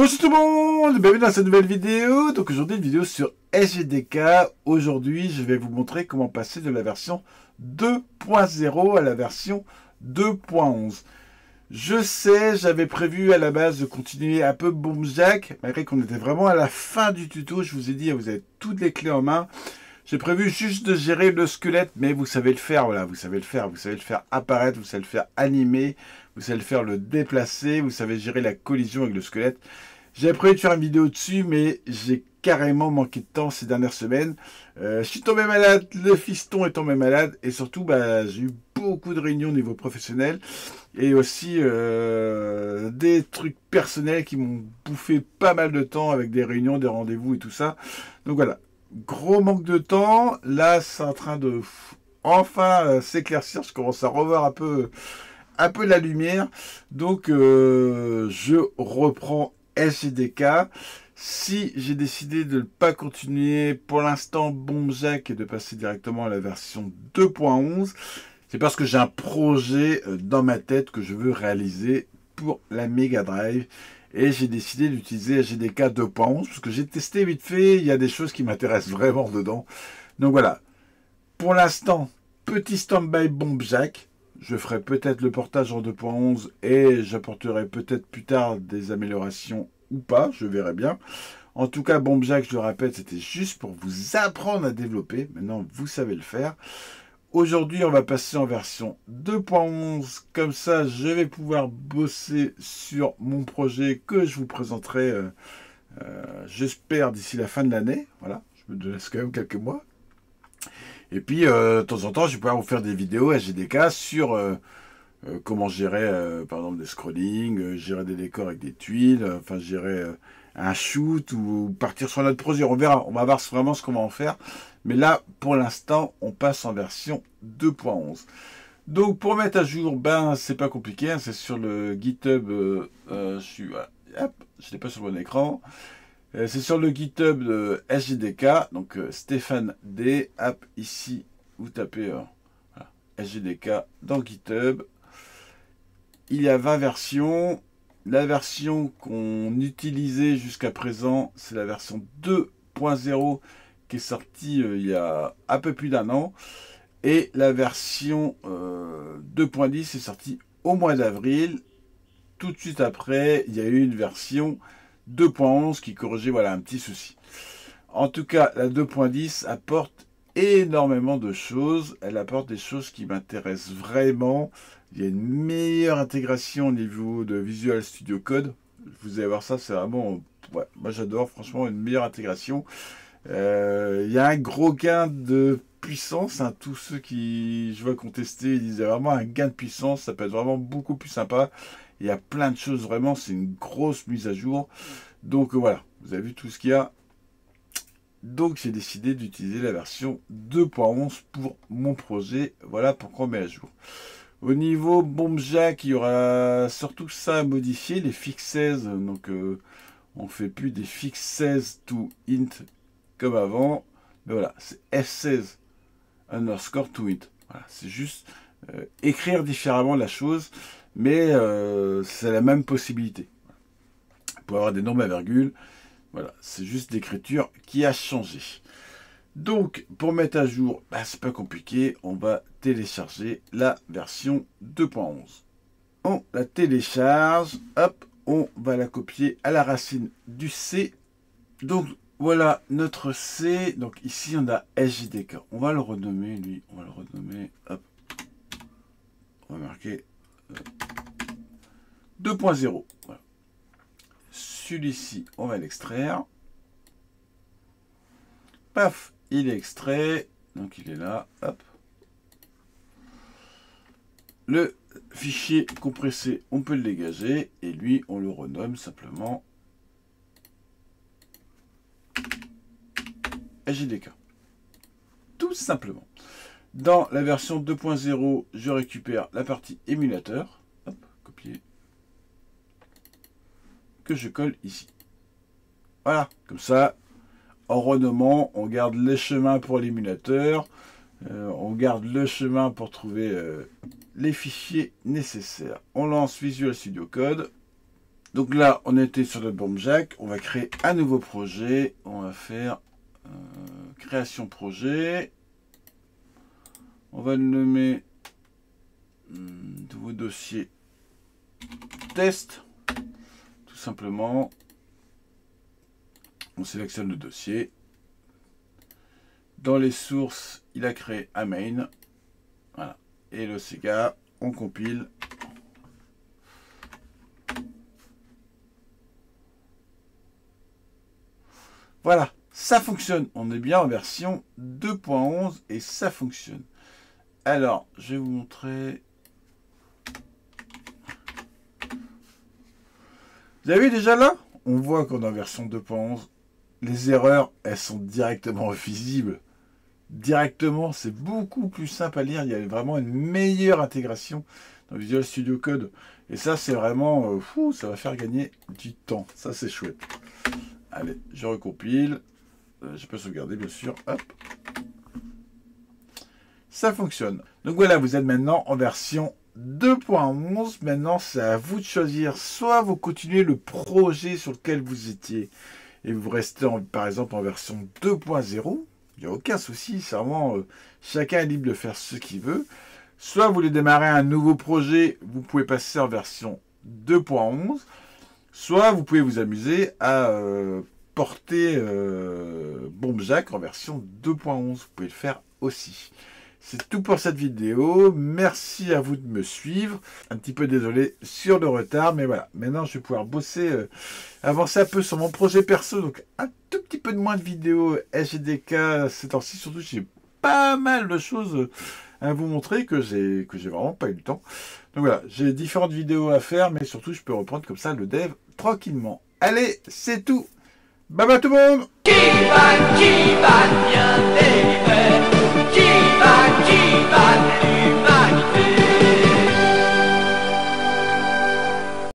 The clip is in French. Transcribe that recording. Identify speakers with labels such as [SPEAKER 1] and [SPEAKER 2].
[SPEAKER 1] Bonjour tout le monde, bienvenue dans cette nouvelle vidéo. Donc aujourd'hui une vidéo sur SGDK. Aujourd'hui je vais vous montrer comment passer de la version 2.0 à la version 2.11. Je sais, j'avais prévu à la base de continuer un peu Boomjack, malgré qu'on était vraiment à la fin du tuto. Je vous ai dit, vous avez toutes les clés en main. J'ai prévu juste de gérer le squelette, mais vous savez le faire, voilà, vous savez le faire apparaître, vous savez le faire animer, vous savez le faire le déplacer, vous savez gérer la collision avec le squelette. J'avais prévu de faire une vidéo dessus, mais j'ai carrément manqué de temps ces dernières semaines. Je suis tombé malade, le fiston est tombé malade, et surtout, j'ai eu beaucoup de réunions au niveau professionnel, et aussi des trucs personnels qui m'ont bouffé pas mal de temps avec des réunions, des rendez-vous et tout ça. Donc voilà. Gros manque de temps. Là, c'est en train de enfin s'éclaircir. Je commence à revoir un peu de la lumière. Donc, je reprends SGDK. Si j'ai décidé de ne pas continuer pour l'instant Boomjack et de passer directement à la version 2.11, c'est parce que j'ai un projet dans ma tête que je veux réaliser pour la Mega Drive. Et j'ai décidé d'utiliser SGDK 2.11 parce que j'ai testé vite fait. Il y a des choses qui m'intéressent vraiment dedans. Donc voilà. Pour l'instant, petit stand-by Boomjack. Je ferai peut-être le portage en 2.11 et j'apporterai peut-être plus tard des améliorations ou pas. Je verrai bien. En tout cas, Boomjack, je le répète, c'était juste pour vous apprendre à développer. Maintenant, vous savez le faire. Aujourd'hui, on va passer en version 2.11. Comme ça, je vais pouvoir bosser sur mon projet que je vous présenterai, j'espère, d'ici la fin de l'année. Voilà, je me laisse quand même quelques mois. Et puis, de temps en temps, je vais pouvoir vous faire des vidéos SGDK sur comment gérer, par exemple, des scrollings, gérer des décors avec des tuiles, enfin, gérer un shoot ou partir sur notre projet. On verra, on va voir vraiment ce qu'on va en faire. Mais là, pour l'instant, on passe en version 2.11. Donc, pour mettre à jour, c'est pas compliqué. Hein, c'est sur le GitHub. Je l'ai pas sur mon écran. C'est sur le GitHub de SGDK. Donc, Stéphane D. Ici, vous tapez voilà, SGDK dans GitHub. Il y a 20 versions. La version qu'on utilisait jusqu'à présent, c'est la version 2.0 qui est sortie il y a un peu plus d'un an. Et la version 2.10 est sortie au mois d'avril. Tout de suite après, il y a eu une version 2.11 qui corrigeait voilà, un petit souci. En tout cas, la 2.10 apporte énormément de choses. Elle apporte des choses qui m'intéressent vraiment. Il y a une meilleure intégration au niveau de Visual Studio Code. Vous allez voir ça, c'est vraiment... Ouais, moi j'adore, franchement, une meilleure intégration. Il y a un gros gain de puissance. Hein. Tous ceux qui, je vois contester, ils disaient vraiment un gain de puissance. Ça peut être vraiment beaucoup plus sympa. Il y a plein de choses, vraiment, c'est une grosse mise à jour. Donc voilà, vous avez vu tout ce qu'il y a. Donc j'ai décidé d'utiliser la version 2.11 pour mon projet. Voilà pourquoi on met à jour. Au niveau Boomjack, il y aura surtout ça à modifier, les fixes. Donc on fait plus des fixes to int comme avant. Mais voilà, c'est f16 underscore to int. Voilà, c'est juste écrire différemment la chose, mais c'est la même possibilité. Pour avoir des nombres à virgule, voilà, c'est juste l'écriture qui a changé. Donc, pour mettre à jour, c'est pas compliqué, on va télécharger la version 2.11. On la télécharge, hop, on va la copier à la racine du C. Donc, voilà notre C. Donc, ici, on a SGDK. On va le renommer, lui, on va le renommer, hop. On va marquer 2.0. Voilà. Celui-ci, on va l'extraire. Paf, il est extrait. Donc il est là. Hop. Le fichier compressé, on peut le dégager. Et lui, on le renomme simplement SGDK. Tout simplement. Dans la version 2.0, je récupère la partie émulateur. Hop, copier. Que je colle ici. Voilà, comme ça, en renommant, on garde les chemins pour l'émulateur, on garde le chemin pour trouver les fichiers nécessaires. On lance Visual Studio Code, Donc là, on était sur notre bombe jack. On va créer un nouveau projet. On va faire création projet. On va le nommer nouveau dossier test. Tout simplement. On sélectionne le dossier. Dans les sources, il a créé un main. Voilà. Et le Sega, on compile. Voilà, ça fonctionne. On est bien en version 2.11 et ça fonctionne. Alors, je vais vous montrer. Vous avez vu déjà là? On voit qu'on est en version 2.11. Les erreurs, elles sont directement visibles. Directement, c'est beaucoup plus simple à lire. Il y a vraiment une meilleure intégration dans Visual Studio Code. Et ça, c'est vraiment fou, ça va faire gagner du temps. Ça, c'est chouette. Allez, je recompile. Je peux sauvegarder, bien sûr. Hop. Ça fonctionne. Donc voilà, vous êtes maintenant en version 2.11. Maintenant, c'est à vous de choisir. Soit vous continuez le projet sur lequel vous étiez et vous restez, par exemple, en version 2.0. Il n'y a aucun souci. C'est vraiment, chacun est libre de faire ce qu'il veut. Soit vous voulez démarrer un nouveau projet, vous pouvez passer en version 2.11. Soit vous pouvez vous amuser à porter bombe jack en version 2.11. Vous pouvez le faire aussi. C'est tout pour cette vidéo. Merci à vous de me suivre. Un petit peu désolé sur le retard, mais voilà. Maintenant, je vais pouvoir bosser, avancer un peu sur mon projet perso. Donc, un tout petit peu de moins de vidéos SGDK ces temps-ci. Surtout, j'ai pas mal de choses à vous montrer que j'ai vraiment pas eu le temps. Donc voilà, j'ai différentes vidéos à faire, mais surtout, je peux reprendre comme ça le dev tranquillement. Allez, c'est tout. Bye bye tout le monde.
[SPEAKER 2] Qui va bien délivrer.